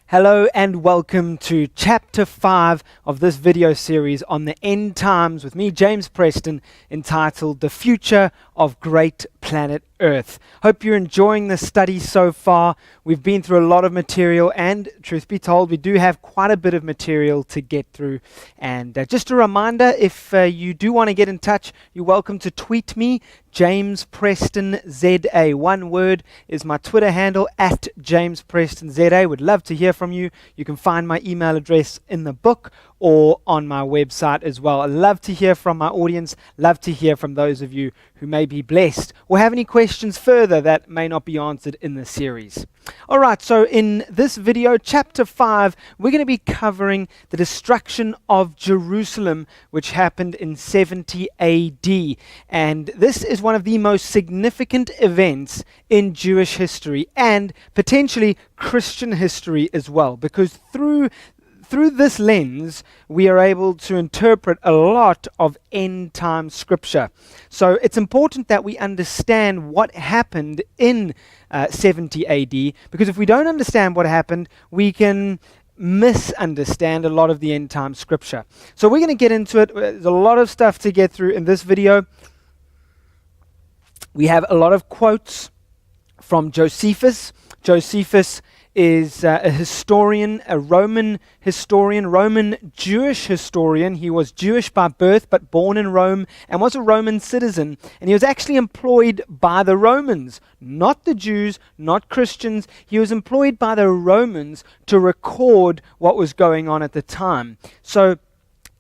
Hello and welcome to Chapter 5 of this video series on the end times with me, James Preston, entitled The Future of Great Planet Earth. Hope you're enjoying the study so far. We've been through a lot of material and, truth be told, we do have quite a bit of material to get through. And just a reminder, if you do want to get in touch, you're welcome to tweet me, James Preston ZA. One word is my Twitter handle, at James Preston ZA. Would love to hear from you. You can find my email address in the book or on my website as well. I love to hear from my audience, love to hear from those of you who may be blessed or have any questions further that may not be answered in the series. Alright, so in this video, Chapter 5, we're going to be covering the destruction of Jerusalem, which happened in 70 AD. And this is one of the most significant events in Jewish history and potentially Christian history as well, because through this lens, we are able to interpret a lot of end-time scripture. So it's important that we understand what happened in 70 AD, because if we don't understand what happened, we can misunderstand a lot of the end-time scripture. So we're going to get into it. There's a lot of stuff to get through in this video. We have a lot of quotes from Josephus. Josephus is a historian, a Roman historian, Roman Jewish historian. He was Jewish by birth, but born in Rome and was a Roman citizen. And he was actually employed by the Romans, not the Jews, not Christians. He was employed by the Romans to record what was going on at the time. So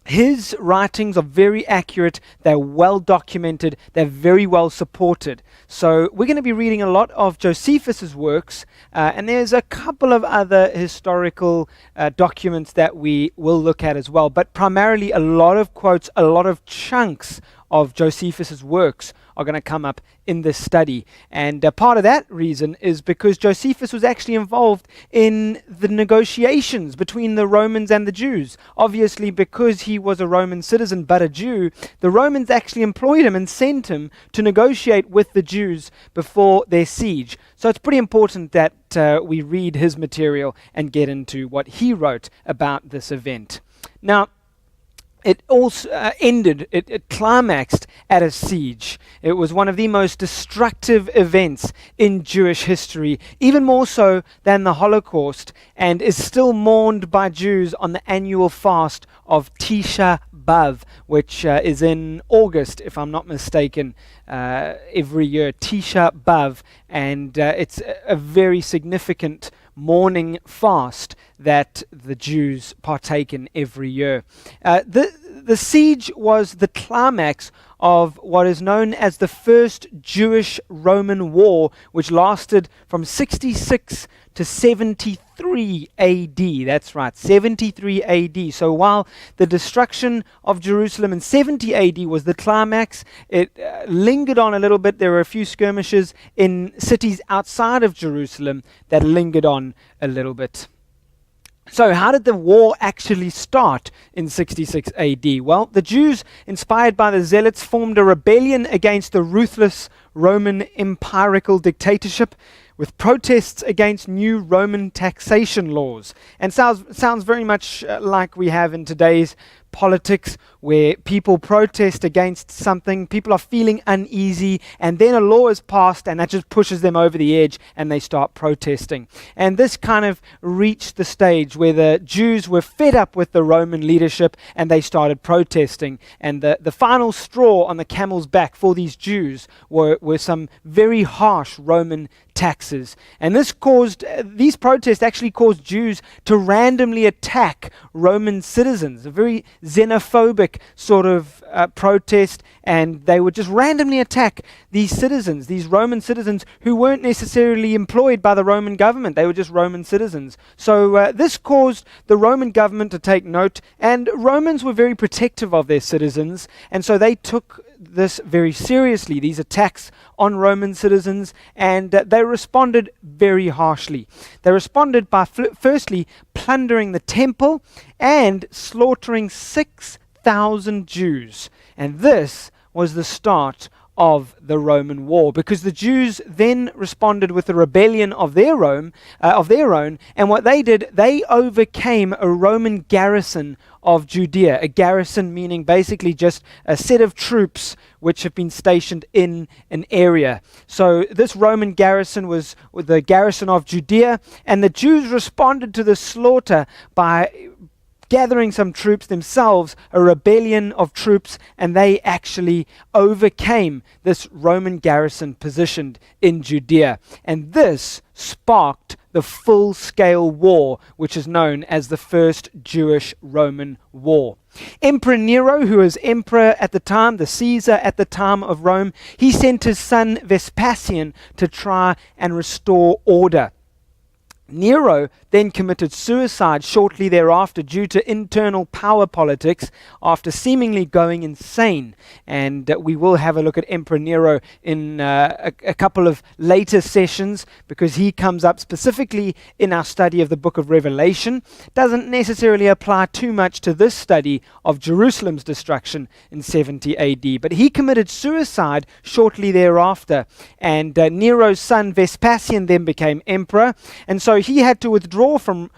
his writings are very accurate, they're well documented, they're very well supported. So we're going to be reading a lot of Josephus's works, and there's a couple of other historical documents that we will look at as well. But primarily a lot of quotes, a lot of chunks of Josephus's works are going to come up in this study. And part of that reason is because Josephus was actually involved in the negotiations between the Romans and the Jews. Obviously, because he was a Roman citizen but a Jew, the Romans actually employed him and sent him to negotiate with the Jews before their siege. So it's pretty important that we read his material and get into what he wrote about this event. Now, it also it climaxed at a siege. It was one of the most destructive events in Jewish history, even more so than the Holocaust, and is still mourned by Jews on the annual fast of Tisha B'Av, which is in August, if I'm not mistaken, every year, Tisha B'Av, and it's a very significant mourning fast that the Jews partake in every year. The siege was the climax of what is known as the First Jewish-Roman War, which lasted from 66 to 73 AD. That's right, 73 AD. So while the destruction of Jerusalem in 70 AD was the climax, it lingered on a little bit. There were a few skirmishes in cities outside of Jerusalem that lingered on a little bit. So how did the war actually start in 66 AD? Well, the Jews, inspired by the Zealots, formed a rebellion against the ruthless Roman empirical dictatorship, with protests against new Roman taxation laws. And sounds very much like we have in today's politics, where people protest against something, people are feeling uneasy, and then a law is passed and that just pushes them over the edge and they start protesting. And this kind of reached the stage where the Jews were fed up with the Roman leadership and they started protesting. And the final straw on the camel's back for these Jews were some very harsh Roman taxes. And these protests actually caused Jews to randomly attack Roman citizens, a very xenophobic sort of protest, and they would just randomly attack these citizens, these Roman citizens who weren't necessarily employed by the Roman government. They were just Roman citizens. So this caused the Roman government to take note, and Romans were very protective of their citizens, and so they took this very seriously, these attacks on Roman citizens, and they responded very harshly. They responded by firstly plundering the temple and slaughtering 6,000 Jews. And this was the start of the Roman war, because the Jews then responded with a rebellion of their own, and what they did, they overcame a Roman garrison of Judea. A garrison meaning basically just a set of troops which have been stationed in an area. So this Roman garrison was the garrison of Judea, and the Jews responded to the slaughter by gathering some troops themselves, a rebellion of troops, and they actually overcame this Roman garrison positioned in Judea. And this sparked the full-scale war, which is known as the First Jewish-Roman War. Emperor Nero, who was emperor at the time, the Caesar at the time of Rome, he sent his son Vespasian to try and restore order. Nero then committed suicide shortly thereafter due to internal power politics after seemingly going insane. And we will have a look at Emperor Nero in a couple of later sessions, because he comes up specifically in our study of the book of Revelation. Doesn't necessarily apply too much to this study of Jerusalem's destruction in 70 AD. But he committed suicide shortly thereafter. And Nero's son Vespasian then became emperor. And so he had to withdraw from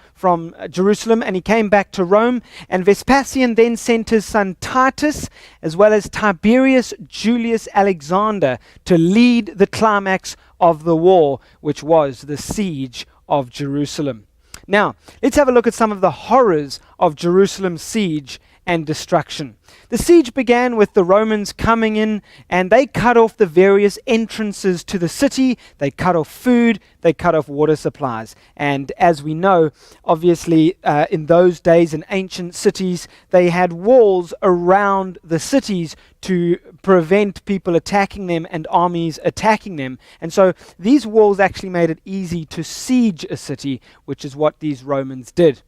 Jerusalem, and he came back to Rome. And Vespasian then sent his son Titus, as well as Tiberius Julius Alexander, to lead the climax of the war, which was the siege of Jerusalem. Now, let's have a look at some of the horrors of Jerusalem's siege and destruction. The siege began with the Romans coming in, and they cut off the various entrances to the city. They cut off food, they cut off water supplies. And as we know, obviously in those days in ancient cities, they had walls around the cities to prevent people attacking them and armies attacking them. And so these walls actually made it easy to siege a city, which is what these Romans did.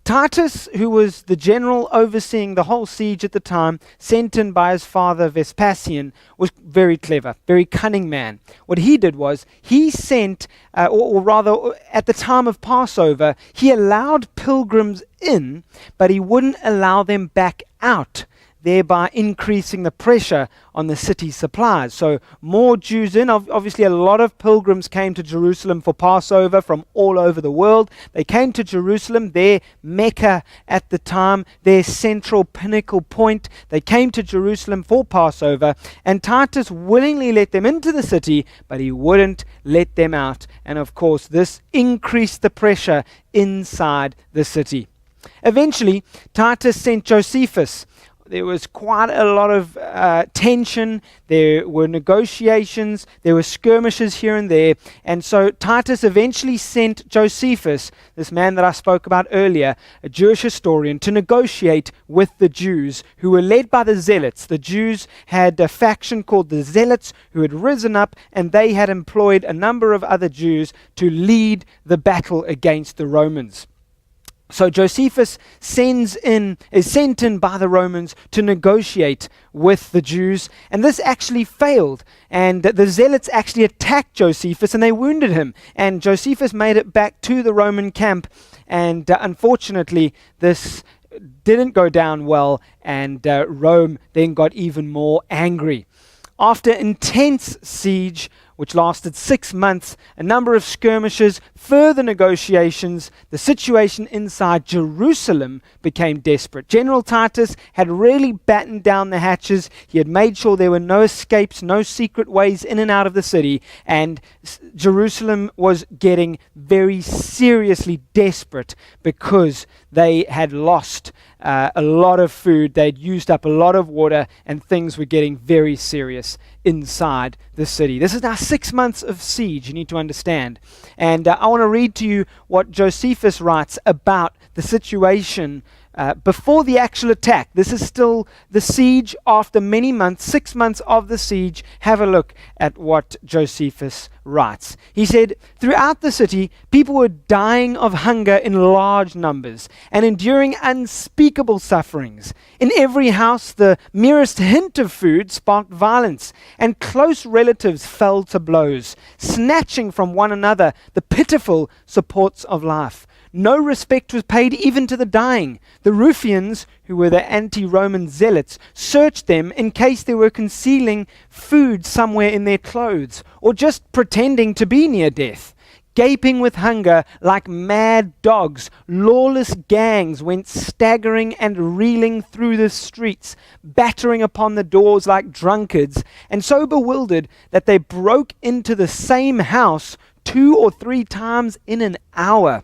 Titus, who was the general overseeing the whole siege at the time, sent in by his father Vespasian, was very clever, very cunning man. What he did was, he sent, or rather, at the time of Passover, he allowed pilgrims in, but he wouldn't allow them back out, thereby increasing the pressure on the city's supplies. So more Jews in. Obviously, a lot of pilgrims came to Jerusalem for Passover from all over the world. They came to Jerusalem, their Mecca at the time, their central pinnacle point. They came to Jerusalem for Passover, and Titus willingly let them into the city, but he wouldn't let them out. And of course, this increased the pressure inside the city. Eventually, Titus sent Josephus. There was quite a lot of tension. There were negotiations. There were skirmishes here and there. And so Titus eventually sent Josephus, this man that I spoke about earlier, a Jewish historian, to negotiate with the Jews who were led by the Zealots. The Jews had a faction called the Zealots who had risen up, and they had employed a number of other Jews to lead the battle against the Romans. So Josephus is sent in by the Romans to negotiate with the Jews, and this actually failed. And the Zealots actually attacked Josephus, and they wounded him. And Josephus made it back to the Roman camp, and unfortunately, this didn't go down well, and Rome then got even more angry. After intense siege, which lasted 6 months, a number of skirmishes, further negotiations, the situation inside Jerusalem became desperate. General Titus had really battened down the hatches. He had made sure there were no escapes, no secret ways in and out of the city, and Jerusalem was getting very seriously desperate because they had lost a lot of food, they'd used up a lot of water, and things were getting very serious inside the city. This is now 6 months of siege, you need to understand. And I want to read to you what Josephus writes about the situation before the actual attack. This is still the siege after many months, 6 months of the siege. Have a look at what Josephus writes. He said, "Throughout the city, people were dying of hunger in large numbers and enduring unspeakable sufferings. In every house, the merest hint of food sparked violence, and close relatives fell to blows, snatching from one another the pitiful supports of life. No respect was paid even to the dying. The ruffians, who were the anti-Roman zealots, searched them in case they were concealing food somewhere in their clothes, or just pretending to be near death. Gaping with hunger like mad dogs, lawless gangs went staggering and reeling through the streets, battering upon the doors like drunkards, and so bewildered that they broke into the same house 2 or 3 times in an hour.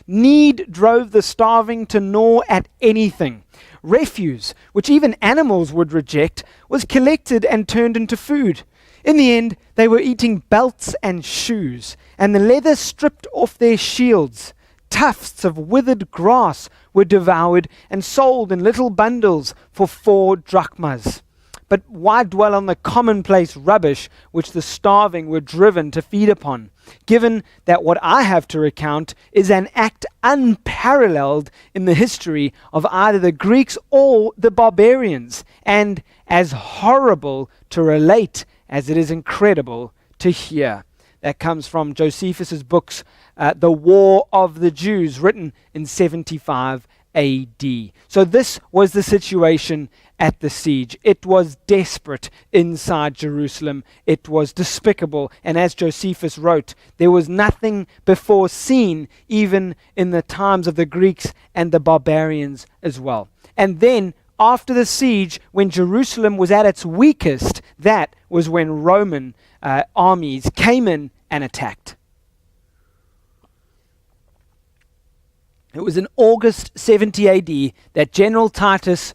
Need drove the starving to gnaw at anything. Refuse, which even animals would reject, was collected and turned into food. In the end, they were eating belts and shoes, and the leather stripped off their shields. Tufts of withered grass were devoured and sold in little bundles for 4 drachmas. But why dwell on the commonplace rubbish which the starving were driven to feed upon, given that what I have to recount is an act unparalleled in the history of either the Greeks or the barbarians, and as horrible to relate as it is incredible to hear. That comes from Josephus's books, The War of the Jews, written in 75 AD. So this was the situation at the siege. It was desperate inside Jerusalem. It was despicable. And as Josephus wrote, there was nothing before seen, even in the times of the Greeks and the barbarians as well. And then after the siege, when Jerusalem was at its weakest, that was when Roman armies came in and attacked. It was in August 70 AD that General Titus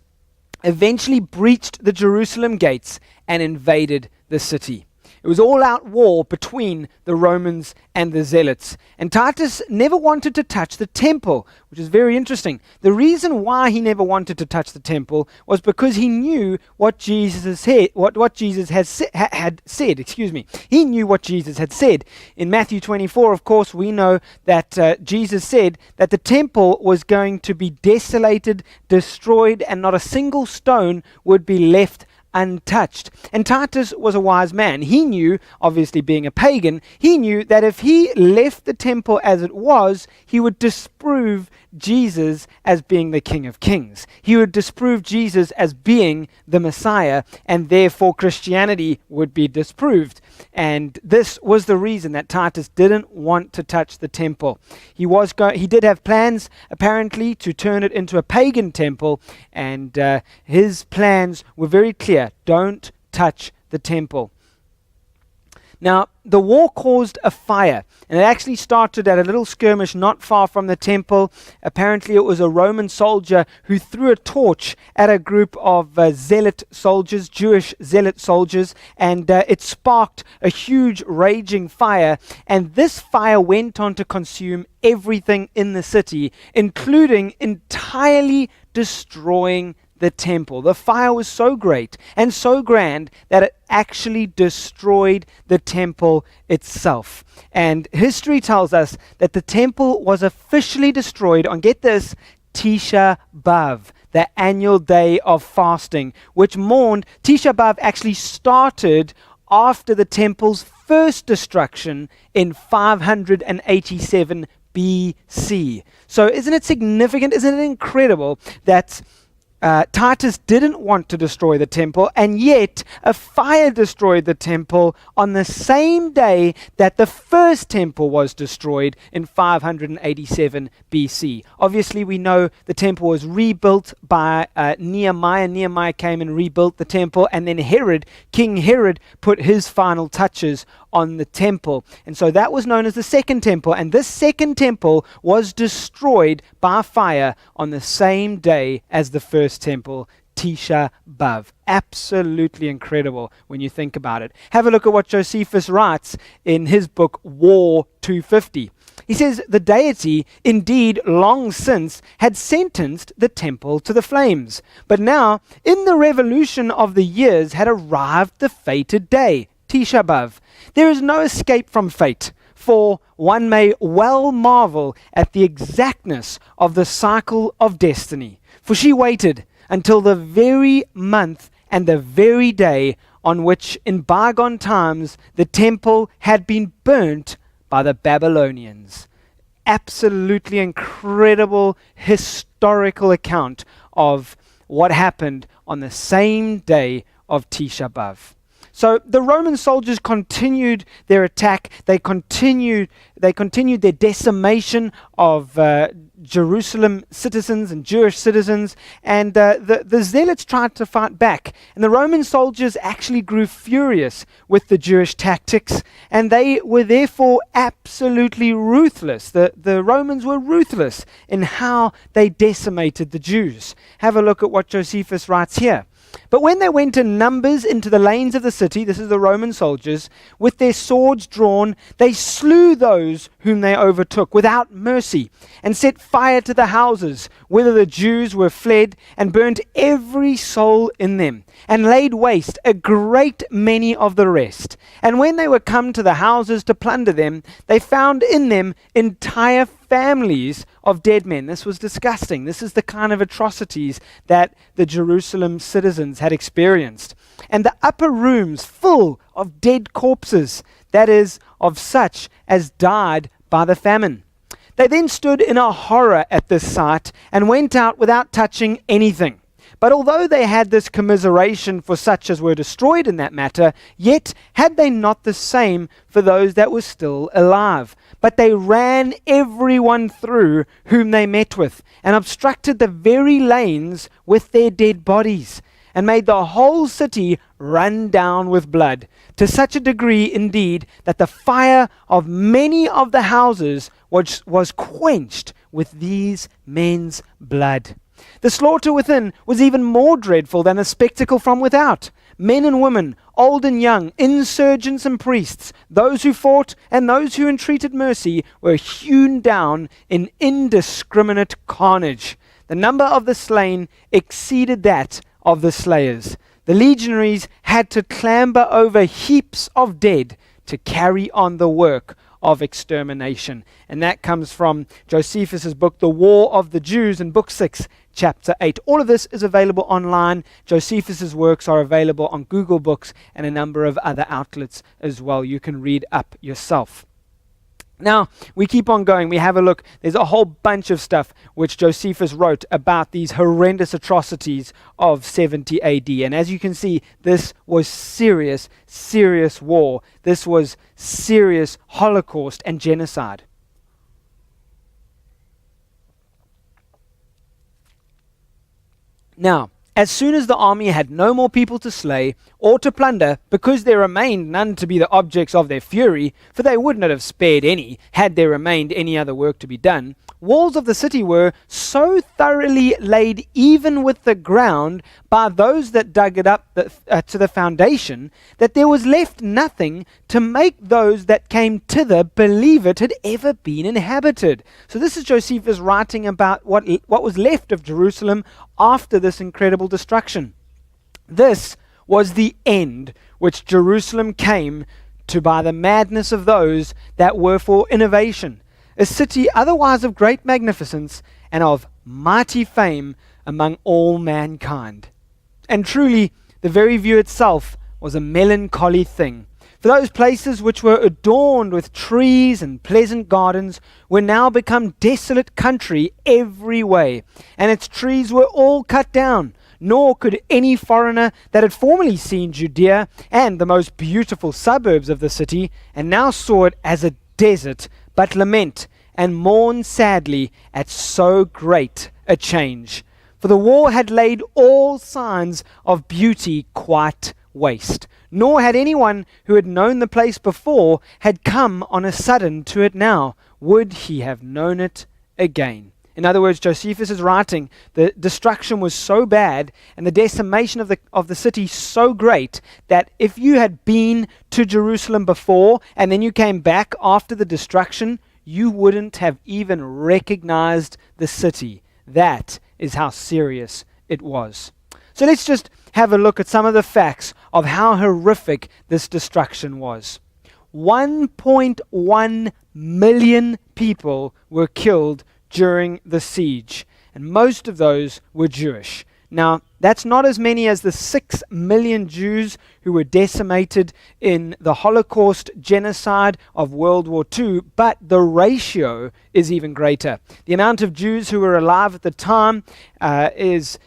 eventually breached the Jerusalem gates and invaded the city. It was all-out war between the Romans and the Zealots. And Titus never wanted to touch the temple, which is very interesting. The reason why he never wanted to touch the temple was because he knew what Jesus had said. He knew what Jesus had said. In Matthew 24, of course, we know that Jesus said that the temple was going to be desolated, destroyed, and not a single stone would be left untouched. And Titus was a wise man. He knew, obviously being a pagan, he knew that if he left the temple as it was, he would disprove Jesus as being the King of Kings. He would disprove Jesus as being the Messiah, and therefore Christianity would be disproved. And this was the reason that Titus didn't want to touch the temple. He did have plans, apparently, to turn it into a pagan temple, and his plans were very clear. Don't touch the temple. Now, the war caused a fire, and it actually started at a little skirmish not far from the temple. Apparently, it was a Roman soldier who threw a torch at a group of zealot soldiers, Jewish zealot soldiers, and it sparked a huge raging fire, and this fire went on to consume everything in the city, including entirely destroying the temple. The fire was so great and so grand that it actually destroyed the temple itself. And history tells us that the temple was officially destroyed on, get this, Tisha B'Av, the annual day of fasting, which mourned. Tisha B'Av actually started after the temple's first destruction in 587 BC. So isn't it significant? Isn't it incredible that Titus didn't want to destroy the temple, and yet a fire destroyed the temple on the same day that the first temple was destroyed in 587 BC. Obviously, we know the temple was rebuilt by Nehemiah. Nehemiah came and rebuilt the temple, and then King Herod, put his final touches on the temple. And so that was known as the second temple, and this second temple was destroyed by fire on the same day as the first temple, Tisha B'Av. Absolutely incredible when you think about it. Have a look at what Josephus writes in his book, War 250. He says, the deity, indeed long since, had sentenced the temple to the flames. But now, in the revolution of the years, had arrived the fated day, Tisha B'Av. There is no escape from fate, for one may well marvel at the exactness of the cycle of destiny. For she waited until the very month and the very day on which in bygone times the temple had been burnt by the Babylonians. absolutely incredible historical account of what happened on the same day of Tisha B'Av. So the Roman soldiers continued their attack. They continued their decimation of Jerusalem citizens and Jewish citizens, and the zealots tried to fight back. And the Roman soldiers actually grew furious with the Jewish tactics, and they were therefore absolutely ruthless. The Romans were ruthless in how they decimated the Jews. Have a look at what Josephus writes here. But when they went in numbers into the lanes of the city, this is the Roman soldiers, with their swords drawn, they slew those whom they overtook without mercy, and set fire to the houses, whither the Jews were fled, and burnt every soul in them, and laid waste a great many of the rest. And when they were come to the houses to plunder them, they found in them entire families of dead men. This was disgusting. This is the kind of atrocities that the Jerusalem citizens had experienced. And the upper rooms full of dead corpses, that is, of such as died by the famine. They then stood in a horror at this sight, and went out without touching anything. But although they had this commiseration for such as were destroyed in that matter, yet had they not the same for those that were still alive. But they ran every one through whom they met with, and obstructed the very lanes with their dead bodies, and made the whole city run down with blood, to such a degree indeed that the fire of many of the houses was quenched with these men's blood. The slaughter within was even more dreadful than the spectacle from without. Men and women, old and young, insurgents and priests, those who fought and those who entreated mercy, were hewn down in indiscriminate carnage. The number of the slain exceeded that of the slayers. The legionaries had to clamber over heaps of dead to carry on the work of extermination. And that comes from Josephus' book, The War of the Jews, in book 6, chapter 8. All of this is available online. Josephus' works are available on Google Books and a number of other outlets as well. You can read up yourself. Now, we keep on going. We have a look. There's a whole bunch of stuff which Josephus wrote about these horrendous atrocities of 70 AD. And as you can see, this was serious, serious war. This was serious Holocaust and genocide. Now, as soon as the army had no more people to slay or to plunder, because there remained none to be the objects of their fury, for they would not have spared any, had there remained any other work to be done, walls of the city were so thoroughly laid even with the ground by those that dug it up to the foundation, that there was left nothing to make those that came thither believe it had ever been inhabited. So this is Josephus writing about what was left of Jerusalem after this incredible destruction. This was the end which Jerusalem came to by the madness of those that were for innovation. A city otherwise of great magnificence and of mighty fame among all mankind. And truly, the very view itself was a melancholy thing. For those places which were adorned with trees and pleasant gardens were now become desolate country every way, and its trees were all cut down. Nor could any foreigner that had formerly seen Judea and the most beautiful suburbs of the city, and now saw it as a desert, but lament and mourn sadly at so great a change. For the war had laid all signs of beauty quite waste. Nor had anyone who had known the place before had come on a sudden to it now. Would he have known it again? In other words, Josephus is writing, the destruction was so bad and the decimation of the city so great that if you had been to Jerusalem before and then you came back after the destruction, you wouldn't have even recognized the city. That is how serious it was. So let's just have a look at some of the facts of how horrific this destruction was. 1.1 million people were killed during the siege, and most of those were Jewish. Now, that's not as many as the 6 million Jews who were decimated in the Holocaust genocide of World War II, but the ratio is even greater. The amount of Jews who were alive at the time is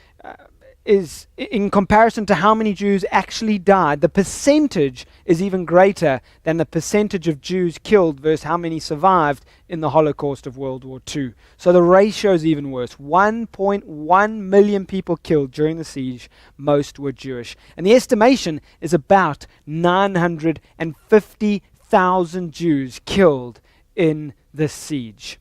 in comparison to how many Jews actually died. The percentage is even greater than the percentage of Jews killed versus how many survived in the Holocaust of World War II. So the ratio is even worse. 1.1 million people killed during the siege. Most were Jewish. And the estimation is about 950,000 Jews killed in this siege.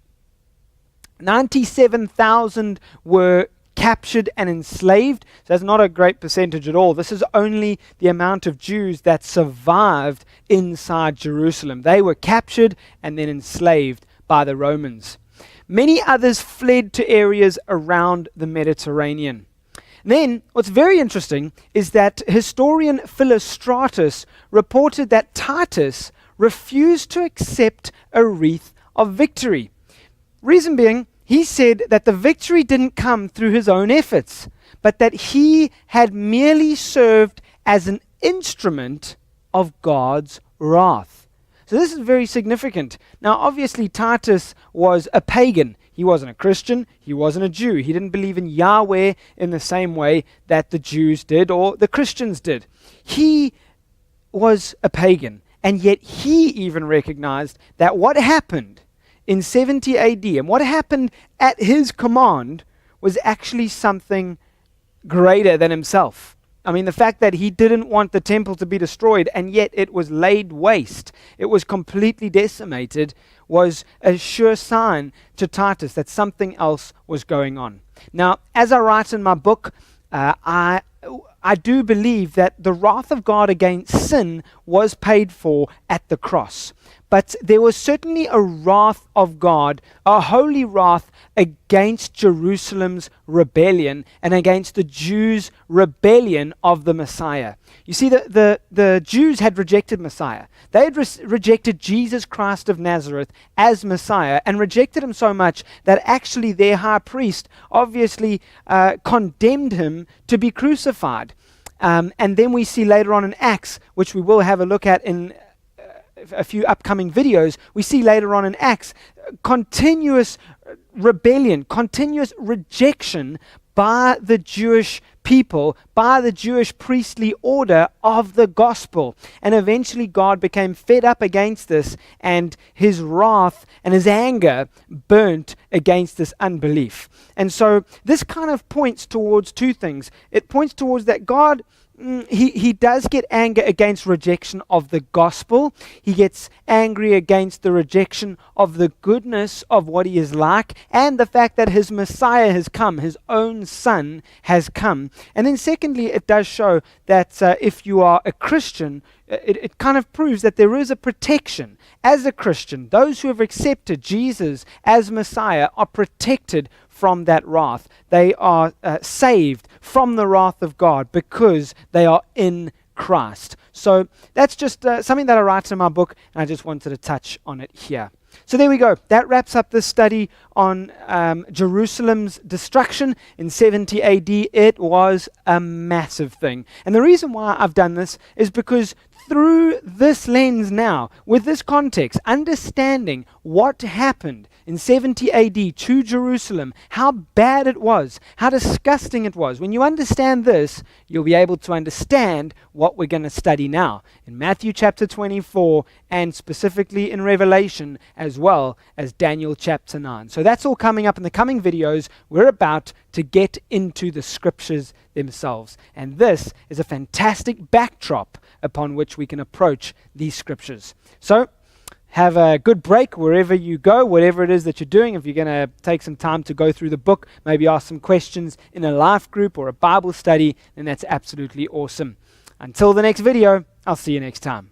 97,000 were captured and enslaved. So that's not a great percentage at all. This is only the amount of Jews that survived inside Jerusalem. They were captured and then enslaved by the Romans. Many others fled to areas around the Mediterranean. Then, what's very interesting is that historian Philostratus reported that Titus refused to accept a wreath of victory. Reason being, he said that the victory didn't come through his own efforts, but that he had merely served as an instrument of God's wrath. So this is very significant. Now, obviously, Titus was a pagan. He wasn't a Christian. He wasn't a Jew. He didn't believe in Yahweh in the same way that the Jews did or the Christians did. He was a pagan, and yet he even recognized that what happened in 70 AD, and what happened at his command was actually something greater than himself. I mean, the fact that he didn't want the temple to be destroyed, and yet it was laid waste, it was completely decimated, was a sure sign to Titus that something else was going on. Now, as I write in my book, I do believe that the wrath of God against sin was paid for at the cross. But there was certainly a wrath of God, a holy wrath against Jerusalem's rebellion and against the Jews' rebellion of the Messiah. You see, the Jews had rejected Messiah. They had rejected Jesus Christ of Nazareth as Messiah, and rejected him so much that actually their high priest obviously condemned him to be crucified. And then we see later on in Acts, which we will have a look at in a few upcoming videos, we see later on in Acts, continuous rebellion, continuous rejection by the Jewish people, by the Jewish priestly order of the gospel. And eventually God became fed up against this, and his wrath and his anger burnt against this unbelief. And so this kind of points towards two things. It points towards that God, He does get anger against rejection of the gospel. He gets angry against the rejection of the goodness of what he is like, and the fact that his Messiah has come, his own son has come. And then secondly, it does show that if you are a Christian, it kind of proves that there is a protection. As a Christian, those who have accepted Jesus as Messiah are protected from that wrath. They are saved from the wrath of God because they are in Christ. So that's just something that I write in my book, and I just wanted to touch on it here. So there we go. That wraps up this study on Jerusalem's destruction in 70 AD. It was a massive thing. And the reason why I've done this is because through this lens now, with this context, understanding what happened in 70 AD to Jerusalem, how bad it was, how disgusting it was. When you understand this, you'll be able to understand what we're going to study now in Matthew chapter 24, and specifically in Revelation, as well as Daniel chapter 9. So that's all coming up in the coming videos. We're about to get into the scriptures themselves. And this is a fantastic backdrop upon which we can approach these scriptures. So have a good break wherever you go, whatever it is that you're doing. If you're going to take some time to go through the book, maybe ask some questions in a life group or a Bible study, then that's absolutely awesome. Until the next video, I'll see you next time.